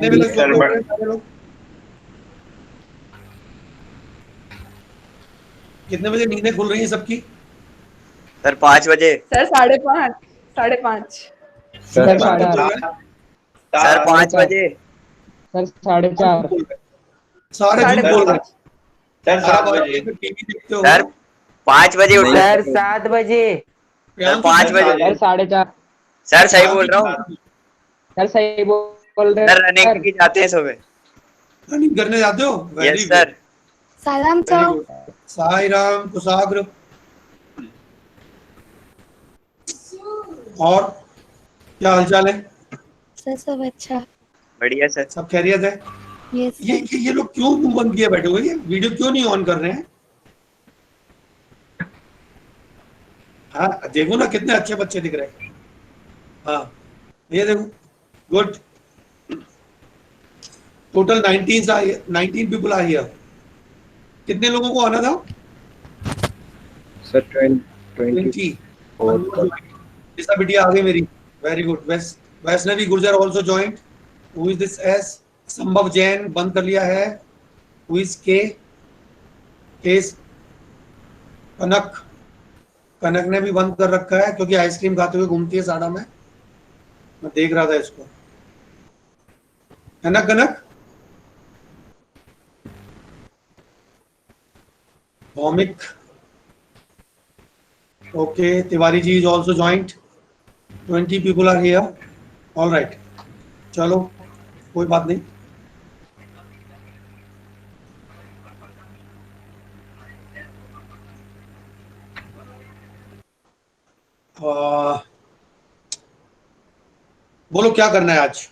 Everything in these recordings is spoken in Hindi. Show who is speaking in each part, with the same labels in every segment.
Speaker 1: कितने बजे
Speaker 2: सर
Speaker 1: बोल रहे हैं सारे लोग? कितने बजे नींदें खुल रही हैं सबकी?
Speaker 2: सर 5 बजे।
Speaker 3: सर 5:30 5:30
Speaker 4: सर
Speaker 1: जुम्मन कब बोल
Speaker 4: 4:30
Speaker 1: रहे हैं?
Speaker 2: सर 5 बजे।
Speaker 4: सर 4:30
Speaker 1: बोल रहे हैं। सारे झूठ बोल रहे हैं।
Speaker 3: 5:30
Speaker 5: सर
Speaker 1: अरे
Speaker 5: 7
Speaker 1: भाई
Speaker 5: बजे।
Speaker 1: टीवी देखते हो?
Speaker 2: सर 5 बजे उठ रहे
Speaker 6: सर
Speaker 2: हैं।
Speaker 6: 7 बजे।
Speaker 2: सर
Speaker 1: प्रियांशु
Speaker 2: 5 बजे।
Speaker 4: सर 4:30
Speaker 2: सर सही बोल रहा हूँ।
Speaker 1: प्रियांशु
Speaker 4: सर सही बोल रहे
Speaker 2: सर रनिंग
Speaker 4: सर।
Speaker 2: की जाते हैं सुबह।
Speaker 1: रनिंग करने जाते हो? Very
Speaker 2: yes
Speaker 1: good,
Speaker 2: sir.
Speaker 7: सलाम
Speaker 1: very
Speaker 7: sir.
Speaker 1: Good. Sai Ram Kushagra. और क्या हालचाल है?
Speaker 7: सर सब अच्छा।
Speaker 2: बढ़िया सर।
Speaker 1: सब खैरियत है?
Speaker 7: यस
Speaker 1: ये
Speaker 7: सर।
Speaker 1: ये लोग क्यों मुंह बंद किए बैठे हुए? ये वीडियो क्यों नहीं ऑन कर रहे हैं? हाँ देखो ना कितने अच्छे बच्चे दिख रहे हैं। हाँ ये देखो, good. Total 19 people are here. कितने लोगों को आना था?
Speaker 8: सर 20
Speaker 1: 20। निशा बिटिया आ गई मेरी। Very good. Vaishnavi Gurjar also joint. Who is this S? संभव जैन बंद कर लिया है। हु इज के? केस कनक। कनक ने भी बंद कर रखा है क्योंकि आइसक्रीम खाते हुए घूमती है साड़ा में। मैं देख रहा था इसको, है ना Kanak? Bhowmik. Okay, Tiwari ji is also joint. 20 people are here. All right, चलो कोई बात नहीं। बोलो क्या करना है आज?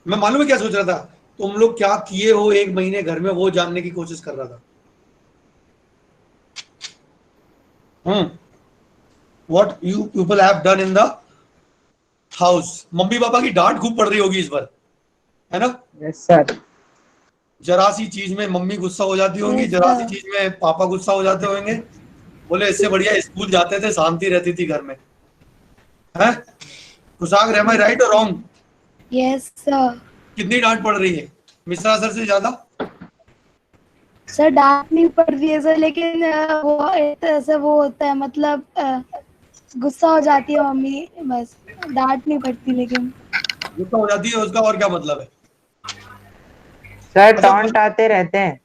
Speaker 1: मैं मालूम है क्या सोच रहा था? तुम लोग क्या किए हो एक महीने घर में, वो जानने की कोशिश कर रहा था। What you people have done in the house. Mummy papa की डांट खूब पड़ रही होगी इस बार, है ना?
Speaker 4: Yes sir.
Speaker 1: जरा सी चीज में मम्मी गुस्सा हो जाती होंगी,
Speaker 7: Yes,
Speaker 1: जरा सी
Speaker 7: sir.
Speaker 1: चीज में पापा गुस्सा हो जाते होंगे। बोले इससे बढ़िया स्कूल जाते थे, शांति रहती थी घर में। है कुशाग, एम आई राइट और रॉन्ग?
Speaker 7: Yes, sir.
Speaker 1: कितनी डांट पड़ रही है? मिश्रा सर से ज्यादा?
Speaker 7: सर डांट नहीं पड़ रही है सर, लेकिन वो ऐसा वो होता है, मतलब गुस्सा हो जाती है मम्मी, बस डांट नहीं पड़ती। लेकिन
Speaker 1: गुस्सा हो जाती है उसका और क्या मतलब है?
Speaker 6: सर
Speaker 1: अच्छा,
Speaker 6: टॉन्ट आते रहते हैं।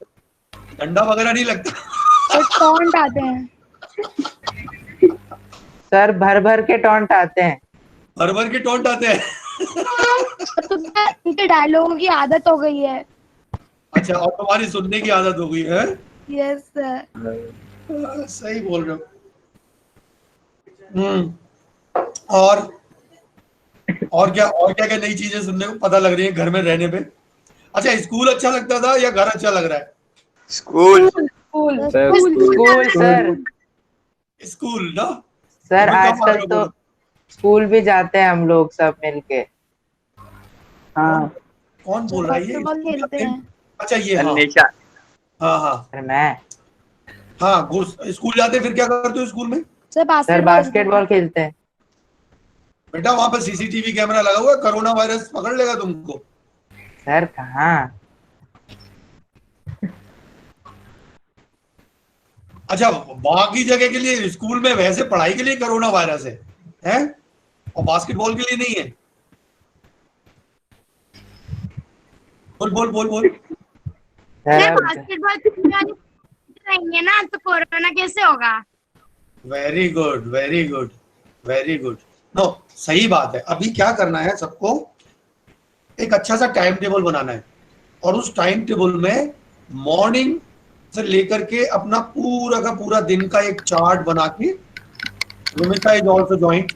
Speaker 1: डंडा वगैरह नहीं लगता?
Speaker 7: सर टॉन्ट आते हैं।
Speaker 6: सर भर भर के टॉन्ट आते हैं।
Speaker 1: भर भर के टोंट आते हैं?
Speaker 7: तो उनके डायलॉगों की आदत हो गई है।
Speaker 1: अच्छा, और तुम्हारी सुनने की आदत हो गई है?
Speaker 7: Yes sir.
Speaker 1: सही बोल रहे हो। और क्या क्या नई चीजें सुनने को पता लग रही है घर में रहने पे? अच्छा, स्कूल अच्छा लगता था या घर अच्छा लग रहा है?
Speaker 2: School.
Speaker 3: School
Speaker 8: sir
Speaker 6: school sir.
Speaker 1: School ना?
Speaker 6: सर
Speaker 1: अभी कब आ
Speaker 6: आजकल
Speaker 1: रहे हो
Speaker 6: तो
Speaker 1: बोलो?
Speaker 6: स्कूल भी जाते हैं हम लोग सब मिलके।
Speaker 4: हाँ
Speaker 1: कौन बोल रहा है ये?
Speaker 7: बास्केटबॉल खेलते हैं।
Speaker 1: अच्छा ये,
Speaker 2: सर
Speaker 1: हाँ
Speaker 2: निशा।
Speaker 1: हाँ हाँ
Speaker 6: सर मैं
Speaker 1: हाँ। स्कूल जाते फिर क्या करते हो स्कूल में?
Speaker 7: सर
Speaker 6: सर
Speaker 7: बास्केटबॉल खेलते हैं।
Speaker 6: बास्केटबॉल खेलते हैं।
Speaker 1: बेटा वहां पर सीसीटीवी कैमरा लगा हुआ है, कोरोना वायरस पकड़ लेगा तुमको।
Speaker 6: सर कहाँ।
Speaker 1: अच्छा, बाकी जगह के लिए स्कूल में वैसे पढ़ाई के लिए कोरोना वायरस है, हैं? और बास्केटबॉल के लिए नहीं है? बोल बोल बोल बोल।
Speaker 6: सर अब
Speaker 7: बास्केटबॉल रहेंगे ना तो कोरोना कैसे होगा?
Speaker 1: Very good very good very good. No, सही बात है। अभी क्या करना है सबको? एक अच्छा सा टाइम टेबल बनाना है, और उस टाइम टेबल में मॉर्निंग से लेकर के अपना पूरा का पूरा दिन का एक चार्ट बना के, विमिता इज ऑल्सो ज्वाइंट,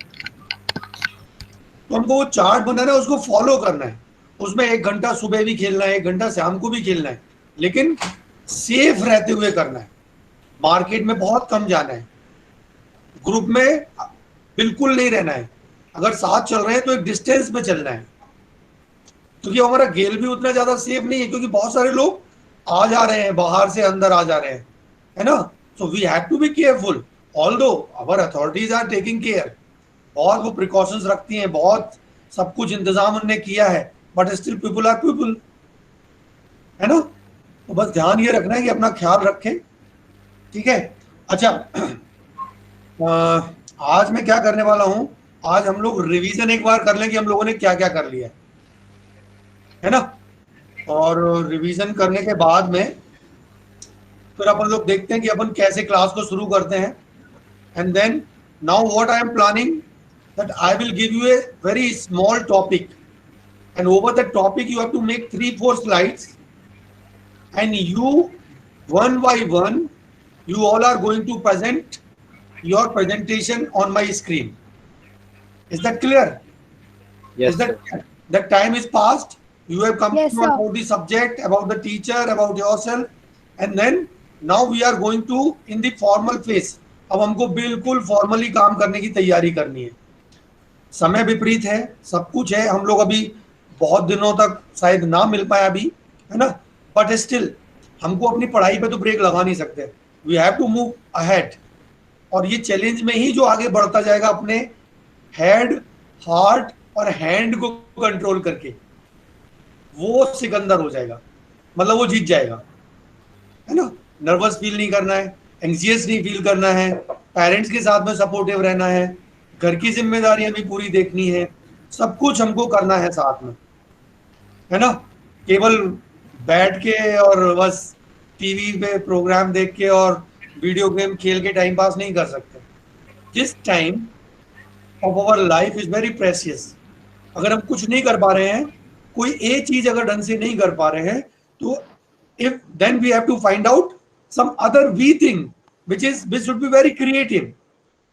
Speaker 1: तो हमको वो चार्ट बनाना है, उसको फॉलो करना है। उसमें 1 घंटा सुबह भी खेलना है, 1 घंटा शाम को भी खेलना है, लेकिन सेफ रहते हुए करना है। मार्केट में बहुत कम जाना है, ग्रुप में बिल्कुल नहीं रहना है। अगर साथ चल रहे हैं तो एक डिस्टेंस में चलना है, क्योंकि हमारा गेल भी उतना ज्यादा सेफ नहीं है, क्योंकि बहुत सारे लोग आ जा रहे हैं, बाहर से अंदर आ जा रहे हैं, है ना? So we have to be careful, although our authorities are taking care. बहुत वो प्रिकॉशंस रखती हैं, बहुत सब कुछ इंतजाम उनने किया है, but still people are people, है ना। तो बस ध्यान ये रखना है कि अपना ख्याल रखें, ठीक है। अच्छा, आज मैं क्या करने वाला हूं, आज हम लोग रिवीजन एक बार कर लें कि हम लोगों ने क्या क्या कर लिया है ना। और रिवीजन करने के बाद में फिर अपन लोग देखते हैं कि अपन कैसे क्लास को शुरू करते हैं। And then now what I am planning that I will give you a very small topic, and over that topic you have to make 3-4 slides, and you one by one you all are going to present your presentation on my screen. Is that clear?
Speaker 5: Yes,
Speaker 1: Is that the time is passed? You have come
Speaker 7: Yes,
Speaker 1: to know
Speaker 7: sir.
Speaker 1: about the subject, about the teacher, about yourself, and then now we are going to in the formal phase. अब हमको बिल्कुल फॉर्मली काम करने की तैयारी करनी है। समय विपरीत है, सब कुछ है, हम लोग अभी बहुत दिनों तक शायद ना मिल पाए अभी, है ना, बट स्टिल हमको अपनी पढ़ाई पे तो ब्रेक लगा नहीं सकते। We have to move ahead, और ये चैलेंज में ही जो आगे बढ़ता जाएगा अपने हेड, हार्ट और हैंड को कंट्रोल करके, वो सिकंदर हो जाएगा, मतलब वो जीत जाएगा, है ना। नर्वस फील नहीं करना है, एंग्जियस नहीं फील करना है, पेरेंट्स के साथ में सपोर्टिव रहना है, घर की जिम्मेदारियां भी पूरी देखनी है, सब कुछ हमको करना है साथ में, है ना। केवल बैठ के और बस टीवी पे प्रोग्राम देख के और वीडियो गेम खेल के टाइम पास नहीं कर सकते। This time of our life is very precious. अगर हम कुछ नहीं कर पा रहे हैं, कोई एक चीज अगर ढंग से नहीं कर पा रहे हैं, तो if then we have to find out some other we thing which should be very creative,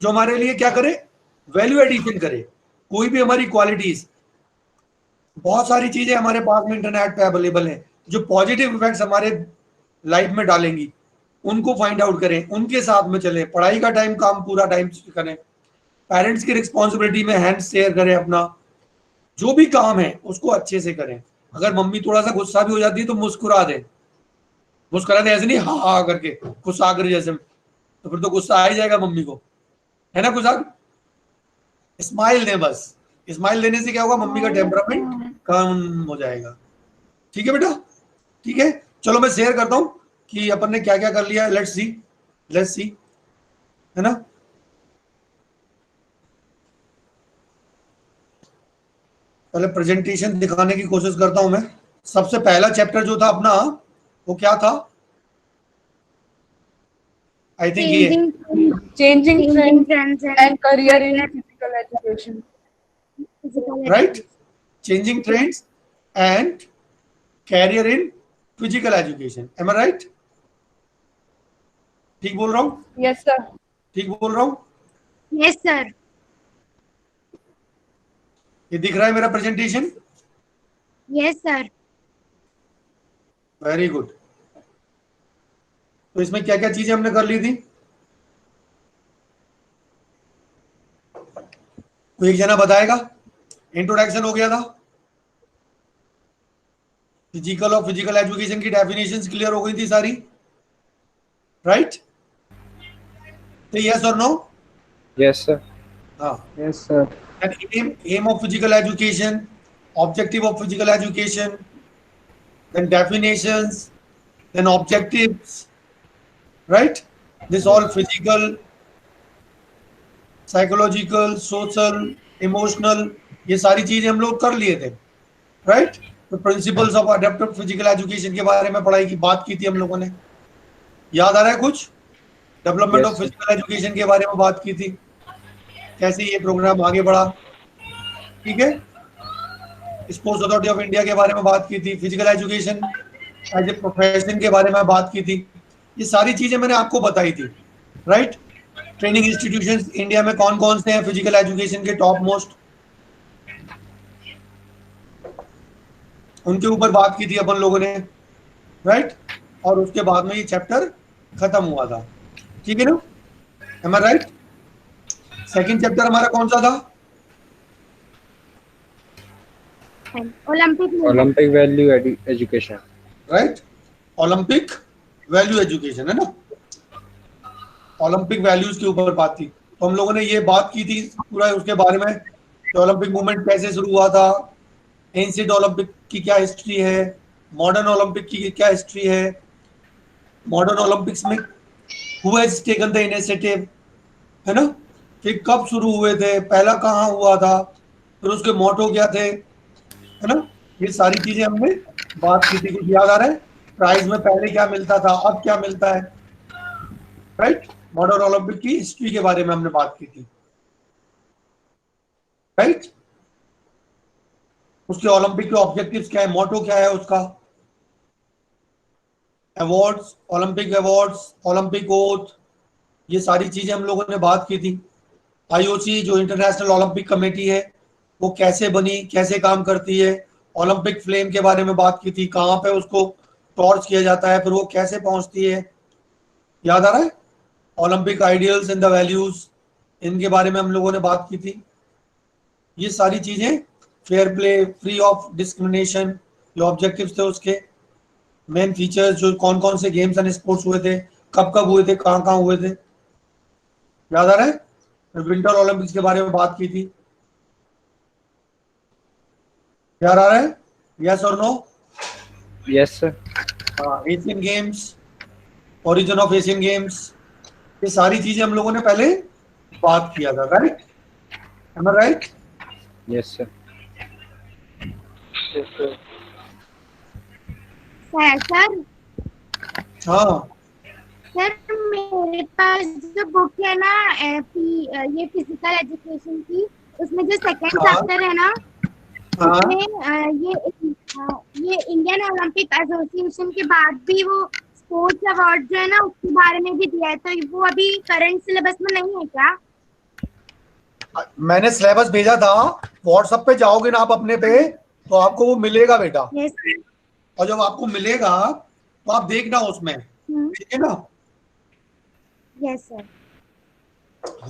Speaker 1: जो हमारे लिए क्या करे, वैल्यू एडिशन करे। कोई भी हमारी क्वालिटीज, बहुत सारी चीजें हमारे पास में इंटरनेट पे अवेलेबल है जो पॉजिटिव इफेक्ट्स हमारे लाइफ में डालेंगी, उनको फाइंड आउट करें, उनके साथ में चले। पढ़ाई का टाइम काम पूरा टाइम करें, पेरेंट्स की रिस्पॉन्सिबिलिटी में हैंड शेयर करें, अपना जो भी काम है उसको अच्छे से करें। अगर मम्मी थोड़ा सा गुस्सा भी हो जाती है तो मुस्कुरा दे, ऐसे नहीं हाँ हाँ करके गुस्सा कर जैसे, तो फिर तो गुस्सा आ ही जाएगा मम्मी को, है ना। गुस्सा स्माइल दे, बस स्माइल देने से क्या होगा, मम्मी का टेम्परामेंट कम हो जाएगा। ठीक है बेटा, ठीक है। चलो मैं शेयर करता हूं कि अपन ने क्या क्या कर लिया है। लेट्स सी, है ना। पहले प्रेजेंटेशन दिखाने की कोशिश करता हूं मैं। सबसे पहला चैप्टर जो था अपना, वो क्या था, आई थिंक ये
Speaker 3: Changing trends and career in physical education.
Speaker 1: Right, changing trends and career in physical education. Am I right? ठीक बोल रहा हूँ?
Speaker 3: Yes, sir.
Speaker 1: ठीक बोल रहा हूँ?
Speaker 7: Yes, sir.
Speaker 1: ये दिख रहा है मेरा presentation?
Speaker 7: Yes, sir.
Speaker 1: Very good. तो इसमें क्या क्या चीजें हमने कर ली थी? कोई एक जना बताएगा? इंट्रोडक्शन हो गया था, फिजिकल और फिजिकल एजुकेशन की डेफिनेशंस क्लियर हो गई थी सारी, राइट? तो यस और नो?
Speaker 5: Yes, sir.
Speaker 1: हाँ।
Speaker 4: Yes, sir.
Speaker 1: And aim of physical education, objective of physical education, then definitions, then objectives, right? This all physical, psychological, social, emotional, ये सारी चीजें हम लोग कर लिए थे, राइट? तो principles of adaptive physical education के बारे में पढ़ाई की बात की थी हम लोगों ने, याद आ रहा है कुछ? डेवलपमेंट ऑफ फिजिकल एजुकेशन के बारे में बात की थी, कैसे ये प्रोग्राम आगे बढ़ा, ठीक है। स्पोर्ट्स अथॉरिटी ऑफ इंडिया के बारे में बात की थी, physical education as a profession के बारे में बात की थी, ये सारी चीजें मैंने आपको बताई थी, राइट? ट्रेनिंग इंस्टीट्यूशंस इंडिया में कौन कौन से हैं फिजिकल एजुकेशन के टॉप मोस्ट, उनके ऊपर बात की थी अपन लोगों ने, राइट? और उसके बाद में ये चैप्टर खत्म हुआ था, ठीक है ना? M I right? Second chapter हमारा कौन सा था?
Speaker 5: Olympic value education.
Speaker 1: Right, Olympic value education, है ना। ओलंपिक वैल्यूज के ऊपर बात थी, तो हम लोगों ने ये बात की थी पूरा उसके बारे में ओलंपिक मूवमेंट कैसे शुरू हुआ था, एंशिएंट ओलंपिक की क्या हिस्ट्री है, मॉडर्न ओलंपिक की क्या हिस्ट्री है, मॉडर्न ओलंपिक्स में who has taken the initiative, है ना, फिर कब शुरू हुए थे, पहला कहाँ हुआ था, फिर उसके मोटो क्या थे, है ना, ये सारी चीजें हमने बात की थी। कुछ याद आ रहा है? प्राइज में पहले क्या मिलता था, अब क्या मिलता है, राइट? मॉडर्न ओलंपिक की हिस्ट्री के बारे में हमने बात की थी, राइट? उसके ओलंपिक के ऑब्जेक्टिव्स क्या है, मोटो क्या है उसका, awards, Olympic awards, Olympic oath, ये सारी चीजें हम लोगों ने बात की थी। आईओसी जो इंटरनेशनल ओलंपिक कमेटी है वो कैसे बनी, कैसे काम करती है, ओलंपिक फ्लेम के बारे में बात की थी, कहाँ पे उसको टॉर्च किया जाता है, फिर वो कैसे पहुंचती है, याद आ रहा है? Olympic ideals and the values, इनके बारे में हम लोगों ने बात की थी। ये सारी चीजें, fair play, free of discrimination, जो ऑब्जेक्टिव्स थे उसके, मेन फीचर्स, जो कौन कौन से गेम्स एंड स्पोर्ट्स हुए थे, कब कब हुए थे, कहाँ कहाँ हुए थे, याद आ रहा है? विंटर ओलंपिक्स के बारे में बात की थी, याद आ रहा है? यस और no?
Speaker 5: Yes, sir.
Speaker 1: Asian games, origin of Asian games, ये सारी चीजें हम लोगों ने पहले बात किया था, right? Am I right?
Speaker 5: Yes, sir.
Speaker 3: Sir
Speaker 1: हाँ,
Speaker 3: सर मेरे पास जो बुक है ना ये फिजिकल एजुकेशन की, उसमें जो सेकंड
Speaker 1: हाँ।
Speaker 3: चैप्टर है ना,
Speaker 1: हाँ,
Speaker 3: उसमें ये इंडियन ओलंपिक एसोसिएशन के बाद भी वो स्पोर्ट्स अवार्ड जो है ना उसके बारे में भी दिया है, तो वो अभी करंट सिलेबस में नहीं है क्या?
Speaker 1: मैंने सिलेबस भेजा था, व्हाट्सएप पे जाओगे ना आप अपने पे, तो आपको वो मिलेगा बेटा,
Speaker 3: यस
Speaker 1: और जब आपको मिलेगा तो आप देखना उसमें, ठीक है ना?
Speaker 3: Yes sir.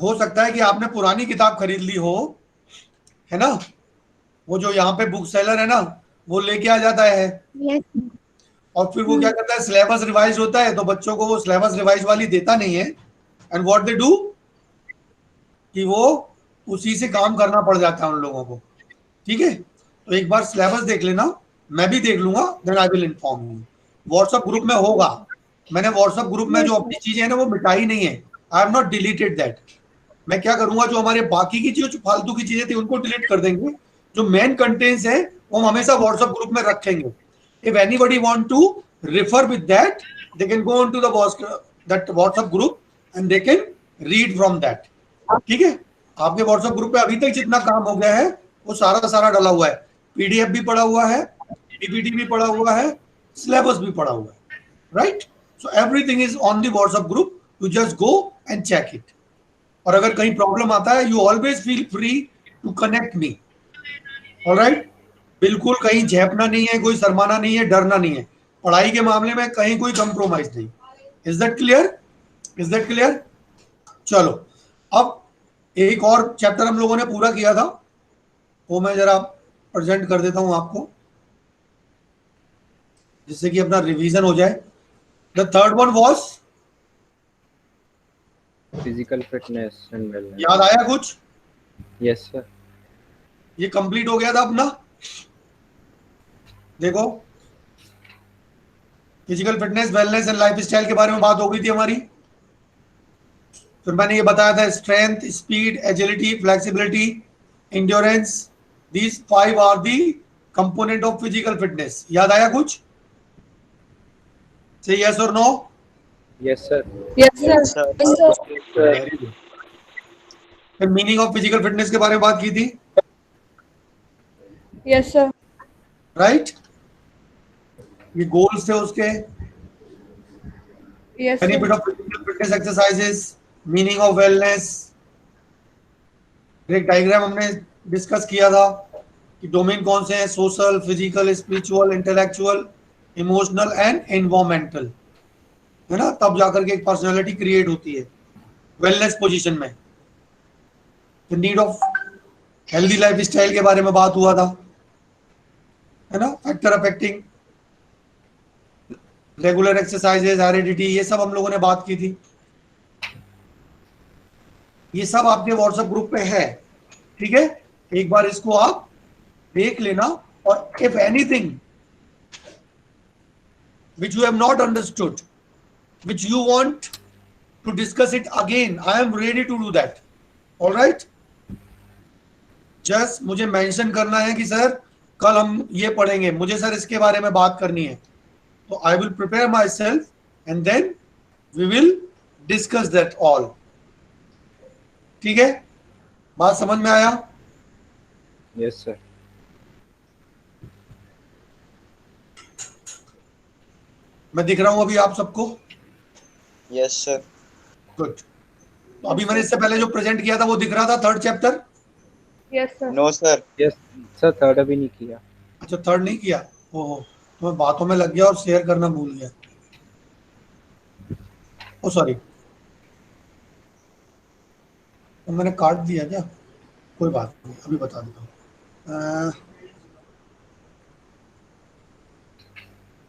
Speaker 1: हो सकता है कि आपने पुरानी किताब खरीद ली हो, है ना, वो जो यहाँ पे बुक सेलर है ना वो लेके आ जाता है,
Speaker 3: यस
Speaker 1: और फिर वो क्या करता है, सिलेबस रिवाइज होता है तो बच्चों को वो सिलेबस रिवाइज वाली देता नहीं है, एंड व्हाट दे डू कि वो उसी से काम करना पड़ जाता है उन लोगों को, ठीक है? तो एक बार सिलेबस देख लेना, मैं भी देख लूंगा, then I will inform you. WhatsApp group में होगा, मैंने व्हाट्सएप ग्रुप में जो अपनी चीजें हैं ना वो मिटाई नहीं है, I have not deleted that. मैं क्या करूंगा, जो हमारे बाकी की जो फालतू की चीजें थी उनको डिलीट कर देंगे, जो मेन कंटेंट्स है वो हम हमेशा व्हाट्सएप ग्रुप में रखेंगे। If anybody want to refer with that, they can go on to that WhatsApp group and they can read from that, ठीक है? आपके व्हाट्सएप ग्रुप पे अभी तक जितना काम हो गया है वो सारा डला हुआ है, पीडीएफ भी पड़ा हुआ है, पीपीटी भी पड़ा हुआ है, सिलेबस भी पड़ा हुआ है, right? So everything is on the WhatsApp group, you just go and check it. और अगर कहीं प्रॉब्लम आता है, you always feel free to connect me, alright? बिल्कुल कहीं झेपना नहीं है, कोई शर्माना नहीं है, डरना नहीं है, पढ़ाई के मामले में कहीं कोई कंप्रोमाइज नहीं। Is that clear? Is that clear? चलो, अब एक और चैप्टर हम लोगों ने पूरा किया था, वो मैं जरा प्रेजेंट कर देता हूं आपको, जिससे कि अपना रिवीजन हो जाए। The third one was,
Speaker 5: Physical fitness and wellness.
Speaker 1: याद आया कुछ?
Speaker 5: Yes, sir.
Speaker 1: ये कंप्लीट हो गया था अपना, देखो, physical fitness, wellness and lifestyle के बारे में बात हो गई थी हमारी। फिर मैंने ये बताया था, strength, speed, agility, flexibility, endurance, these 5 are the component of physical fitness. याद आया कुछ? से यस और no?
Speaker 5: Yes, sir.
Speaker 3: Yes sir.
Speaker 1: Very good. फिर मीनिंग ऑफ फिजिकल फिटनेस के बारे में बात की थी,
Speaker 3: यस सर।
Speaker 1: राइट? ये गोल्स थे उसके,
Speaker 3: yes
Speaker 1: benefit of physical fitness exercises, meaning of wellness. एक डायग्राम हमने डिस्कस किया था कि डोमेन कौन से हैं, social, physical, spiritual, intellectual, emotional and environmental, है ना? तब जाकर के एक पर्सनालिटी क्रिएट होती है वेलनेस पोजीशन में। The need of healthy lifestyle के बारे में बात हुआ था, है ना? Factor affecting regular exercises, heredity, ये सब हम लोगों ने बात की थी। ये सब आपके व्हाट्सएप ग्रुप पे है, ठीक है? एक बार इसको आप देख लेना, और if anything which you have not understood, which you want to discuss it again, I am ready to do that. All right? Just मुझे मेंशन करना है कि सर कल हम ये पढ़ेंगे, मुझे सर इसके बारे में बात करनी है, तो I will prepare myself and then we will discuss that all. ठीक है, बात समझ में आया?
Speaker 5: Yes, sir.
Speaker 1: मैं दिख रहा हूं अभी आप सबको?
Speaker 2: Yes sir.
Speaker 1: गुड। तो अभी मैंने इससे पहले जो प्रेजेंट किया था वो दिख रहा था, third chapter?
Speaker 7: Yes sir.
Speaker 2: No sir.
Speaker 5: Yes, sir. Third अभी नहीं किया।
Speaker 1: अच्छा, थर्ड नहीं किया? ओहो, तो मैं बातों में लग गया और शेयर करना भूल गया। ओ सॉरी, तो मैंने काट दिया क्या? कोई बात नहीं, अभी बता देता हूँ।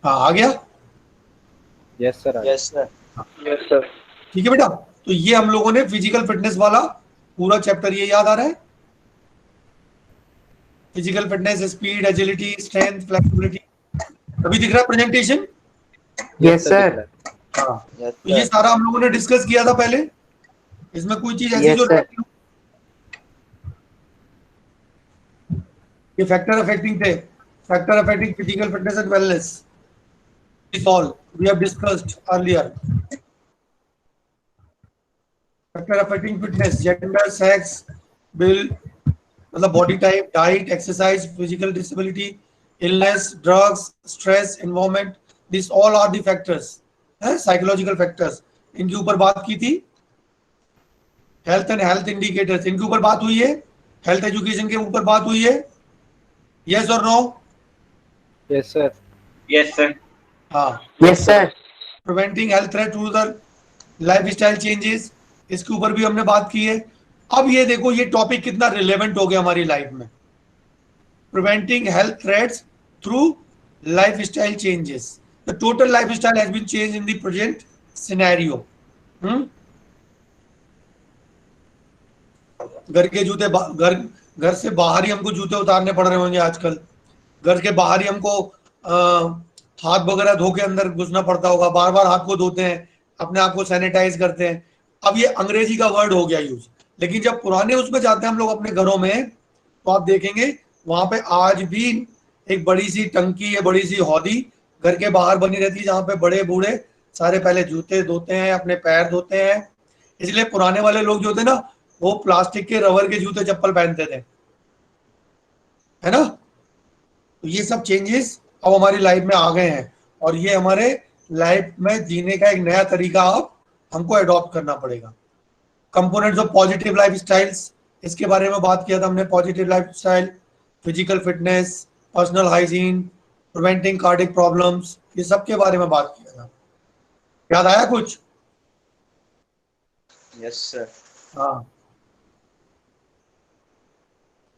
Speaker 1: हाँ, आ गया?
Speaker 5: Yes, sir.
Speaker 2: Yes sir.
Speaker 5: Yes, sir.
Speaker 1: ठीक है बेटा, तो ये हम लोगों ने फिजिकल फिटनेस वाला पूरा चैप्टर ये याद आ रहा है? Physical fitness, speed, agility, strength, flexibility, अभी दिख रहा है प्रेजेंटेशन?
Speaker 6: Yes sir.
Speaker 1: हाँ,
Speaker 2: यस
Speaker 1: तो ये
Speaker 2: सर।
Speaker 1: सारा हम लोगों ने डिस्कस किया था पहले। इसमें कोई चीज ऐसी
Speaker 6: Yes,
Speaker 1: जो
Speaker 6: sir.
Speaker 1: ये फैक्टर अफेक्टिंग थे, factor affecting physical fitness and wellness, this all we have discussed earlier. Factor affecting fitness, gender, sex, build मतलब body type, diet, exercise, physical disability, illness, drugs, stress, environment, this all are the factors, है साइकोलॉजिकल फैक्टर्स। इनके ऊपर बात की थी। हेल्थ एंड हेल्थ इंडिकेटर्स, इनके ऊपर बात हुई है। हेल्थ एजुकेशन के ऊपर बात हुई है। यस और no?
Speaker 5: Yes, sir.
Speaker 2: Yes sir.
Speaker 1: हाँ।
Speaker 6: Yes sir.
Speaker 1: Preventing health threat through the lifestyle changes, इसके ऊपर भी हमने बात की है। अब ये देखो ये टॉपिक कितना रिलेवेंट हो गया हमारी लाइफ में। Preventing health threats through lifestyle changes, the total lifestyle has been changed in the present scenario. घर के जूते घर से बाहर ही हमको जूते उतारने पड़ रहे होंगे आजकल। घर के बाहर ही हमको हाथ वगैरह धो के अंदर घुसना पड़ता होगा, बार बार हाथ को धोते हैं, अपने आप को सैनिटाइज करते हैं। अब ये अंग्रेजी का वर्ड हो गया यूज, लेकिन जब पुराने उसमें जाते हैं हम लोग अपने घरों में, तो आप देखेंगे वहां पे आज भी एक बड़ी सी टंकी है, बड़ी सी हौदी घर के बाहर बनी रहती है, जहाँ पे बड़े बूढ़े सारे पहले जूते धोते हैं, अपने पैर धोते हैं। इसलिए पुराने वाले लोग जो थे ना, वो प्लास्टिक के, रबर के जूते चप्पल पहनते थे, है ना? तो ये सब चेंजेस अब हमारी लाइफ में आ गए हैं, और ये हमारे लाइफ में जीने का एक नया तरीका अब हमको अडॉप्ट करना पड़ेगा। Components of positive life styles, इसके बारे में बात किया था हमने। Positive life style, physical fitness, personal hygiene, preventing cardiac problems, ये सब के बारे में बात किया था। याद आया कुछ?
Speaker 2: Yes sir.
Speaker 1: हाँ,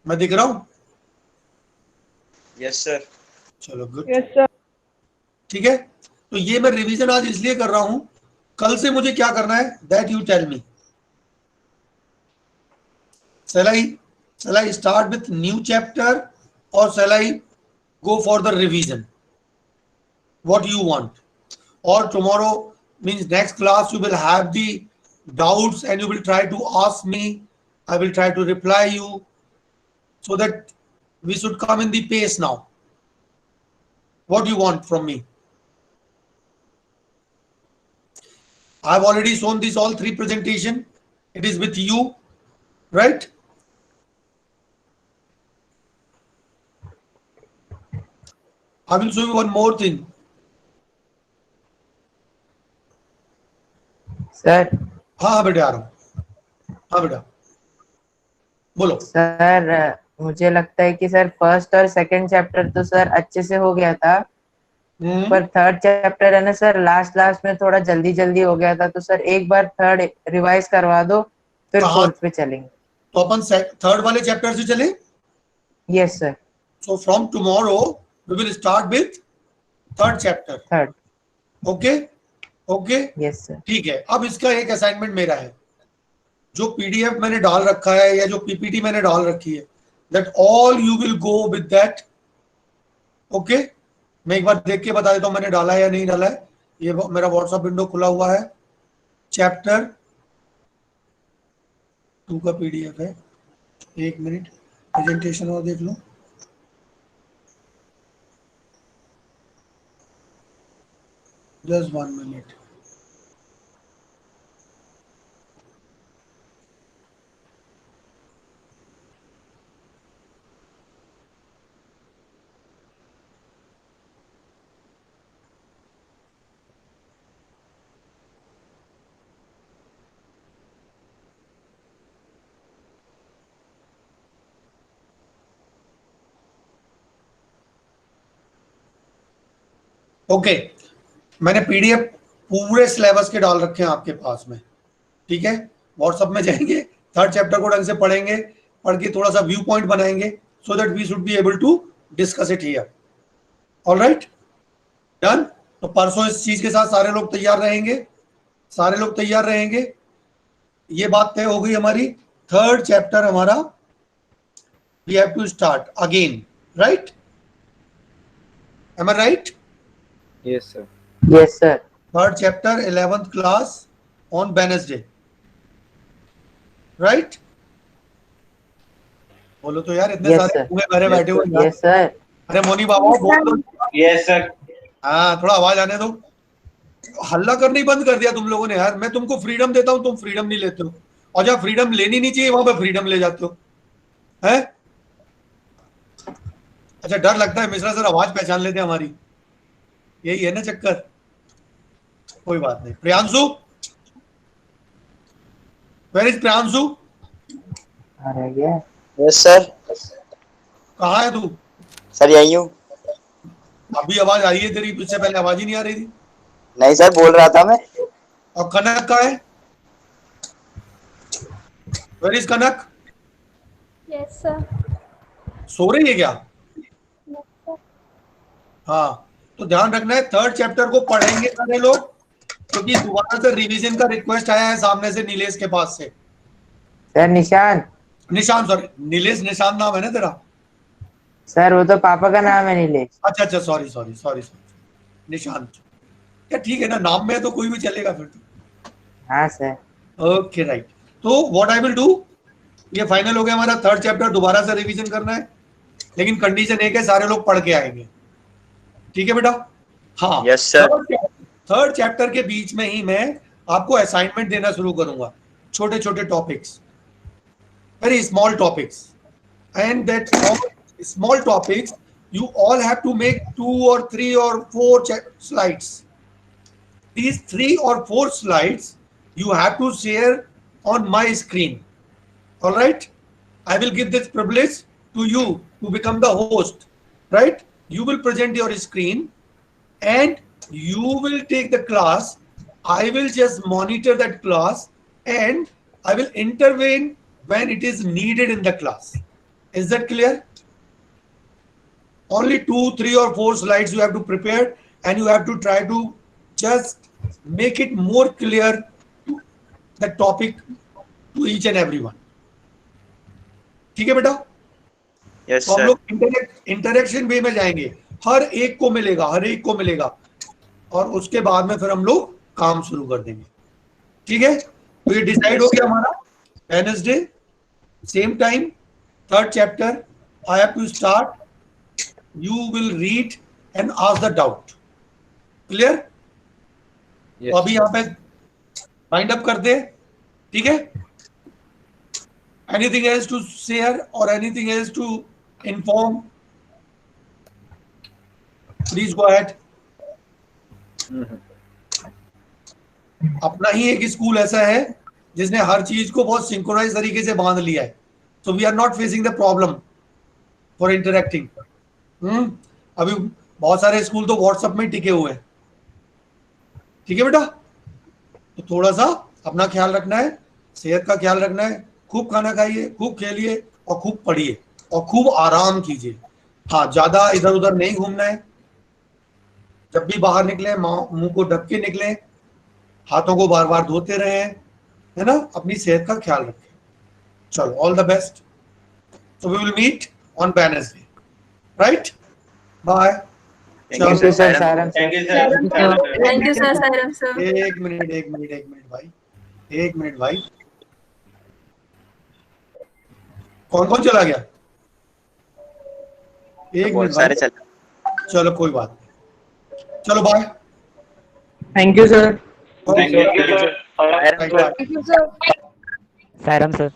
Speaker 1: मैं दिख रहा हूँ?
Speaker 2: Yes sir.
Speaker 1: चलो गुड।
Speaker 7: Yes sir.
Speaker 1: ठीक है, तो ये मैं रिवीजन आज इसलिए कर रहा हूं, कल से मुझे क्या करना है, that you tell me. Shall I start with new chapter or shall I go for the revision? What you want? Or tomorrow means next class you will have the doubts and you will try to ask me. I will try to reply you, so that we should come in the pace now. What do you want from me? I've already shown this all three presentation. It is with you, right? I will show you one more thing.
Speaker 6: Sir.
Speaker 1: हाँ बेटा आ रहा हूँ। हाँ बेटा बोलो।
Speaker 6: सर मुझे लगता है कि सर फर्स्ट और सेकंड चैप्टर तो सर अच्छे से हो गया था, पर थर्ड चैप्टर है ना सर, लास्ट में थोड़ा जल्दी हो गया था। तो सर एक बार थर्ड रिवाइज करवा दो, फिर फोर्थ पे चलेंगे।
Speaker 1: तो अपन थर्ड वाले चैप्टर से चले?
Speaker 6: Yes sir.
Speaker 1: So from tomorrow we will start with third chapter.
Speaker 6: Third.
Speaker 1: Okay
Speaker 6: yes sir.
Speaker 1: ठीक है। अब इसका एक असाइनमेंट मेरा है, जो पीडीएफ मैंने डाल रखा है या जो पीपीटी मैंने डाल रखी है, that all you will go with that. Okay मैं एक बार देख के बता देता हूं मैंने डाला है या नहीं डाला है. ये मेरा व्हाट्सएप विंडो खुला हुआ है. चैप्टर 2 का पीडीएफ है. एक मिनट प्रेजेंटेशन और देख लो. Just 1 minute. ओके मैंने पीडीएफ पूरे सिलेबस के डाल रखे हैं आपके पास में. ठीक है व्हाट्सएप में जाएंगे, 3rd चैप्टर को ढंग से पढ़ेंगे, पढ़ के थोड़ा सा व्यू पॉइंट बनाएंगे so that we should be able to discuss it here. Alright done. तो परसों इस चीज के साथ सारे लोग तैयार रहेंगे, सारे लोग तैयार रहेंगे. ये बात तय हो गई हमारी. 3rd चैप्टर हमारा we have to start again. Right am I right?
Speaker 5: Yes, sir.
Speaker 6: Yes, sir.
Speaker 1: 3rd chapter 11th class on Wednesday. Right? बोलो तो यार इतने
Speaker 6: Yes,
Speaker 1: सारे
Speaker 6: sir.
Speaker 1: पूरे भरे बैठे हुए हैं.
Speaker 6: Yes, sir.
Speaker 1: अरे मोनी बाबा बोल दो.
Speaker 2: Yes, sir.
Speaker 1: हाँ थोड़ा आवाज आने दो. हल्ला करना ही बंद कर दिया तुम लोगों ने यार. मैं तुमको फ्रीडम देता हूँ, तुम फ्रीडम नहीं लेते हो, और जब फ्रीडम लेनी नहीं चाहिए वहां पे फ्रीडम ले जाते हो. है अच्छा डर लगता है मिश्रा सर आवाज पहचान लेते हैं हमारी. यही है ना चक्कर. कोई बात नहीं. Priyanshu, where is Priyanshu?
Speaker 6: रह गया.
Speaker 2: Yes, sir.
Speaker 1: कहाँ है तू?
Speaker 2: सर यही हूँ.
Speaker 1: अभी आवाज आई है तेरी, इससे पहले आवाज ही नहीं आ रही थी.
Speaker 2: नहीं सर बोल रहा था मैं.
Speaker 1: और कनक कहाँ है? Where is Kanak?
Speaker 7: Yes sir.
Speaker 1: सो रही है क्या? हाँ तो ध्यान रखना है 3rd चैप्टर को पढ़ेंगे सारे लोग, क्योंकि दोबारा से रिवीजन का रिक्वेस्ट आया है सामने से नीलेश के पास से.
Speaker 6: सर निशान.
Speaker 1: निशान सॉरी नीलेश, निशान नाम है ना तेरा?
Speaker 6: सर वो तो पापा का नाम है नीलेश.
Speaker 1: अच्छा अच्छा सॉरी सॉरी सॉरी सॉरी निशान. क्या ठीक है ना, नाम में है तो कोई भी चलेगा फिर तो.
Speaker 6: हाँ सर.
Speaker 1: Okay right. तो व्हाट आई विल डू, ये फाइनल हो गया हमारा 3rd चैप्टर. दोबारा से रिवीजन करना है, लेकिन कंडीशन एक है सारे लोग पढ़ के आएंगे. ठीक है बेटा? हाँ.
Speaker 2: Yes, sir.
Speaker 1: 3rd चैप्टर के बीच में ही मैं आपको असाइनमेंट देना शुरू करूंगा. छोटे छोटे topics, very small topics, and that small topics you all have to make 2 or 3 or 4 slides. These 3 or 4 slides you have to share on my screen. All right? I will give this privilege to you to become the host. Right? You will present your screen and you will take the class. I will just monitor that class and I will intervene when it is needed in the class. Is that clear? Only 2, 3 or 4 slides you have to prepare, and you have to try to just make it more clear to the topic to each and everyone. ठीक है बेटा?
Speaker 2: Yes,
Speaker 1: तो हम
Speaker 2: sir.
Speaker 1: लोग इंटरेक्शन वे में जाएंगे. हर एक को मिलेगा, हर एक को मिलेगा, और उसके बाद में फिर हम लोग काम शुरू कर देंगे. ठीक है? तो ये डिसाइड हो गया हमारा. Wednesday same time 3rd chapter. I have to start. You will read and ask the doubt. Clear?
Speaker 5: Yes.
Speaker 1: तो अभी यहाँ पे वाइंड अप करते हैं. ठीक है? Anything else to share or anything else to inform? Please go ahead. अपना ही एक स्कूल ऐसा है जिसने हर चीज को बहुत सिंक्रोनाइज तरीके से बांध लिया है. So we are not facing the problem for interacting. अभी बहुत सारे स्कूल तो व्हाट्सएप में टिके हुए हैं. ठीक है बेटा? तो थोड़ा सा अपना ख्याल रखना है, सेहत का ख्याल रखना है. खूब खाना खाइए, खूब खेलिए और खूब पढ़िए और खूब आराम कीजिए. हाँ ज्यादा इधर उधर नहीं घूमना है. जब भी बाहर निकले मुंह को ढक के निकले, हाथों को बार बार धोते रहे, है ना? अपनी सेहत का ख्याल रखें. चलो all the best. So we will meet on Wednesday, right? Bye.
Speaker 6: Thank you, sir. Saram, sir.
Speaker 8: Thank you, sir.
Speaker 9: Thank you, sir. Saram, sir.
Speaker 1: एक मिनट भाई, कौन कौन चला गया? एक
Speaker 2: बहुत
Speaker 1: मिनट
Speaker 2: सारे
Speaker 1: भाई,
Speaker 2: चल
Speaker 1: चलो कोई बात नहीं, चलो bye.
Speaker 4: Thank you sir.
Speaker 8: Thank you, sir.
Speaker 1: Bye.
Speaker 7: Thank you, sir.
Speaker 6: Saram, sir.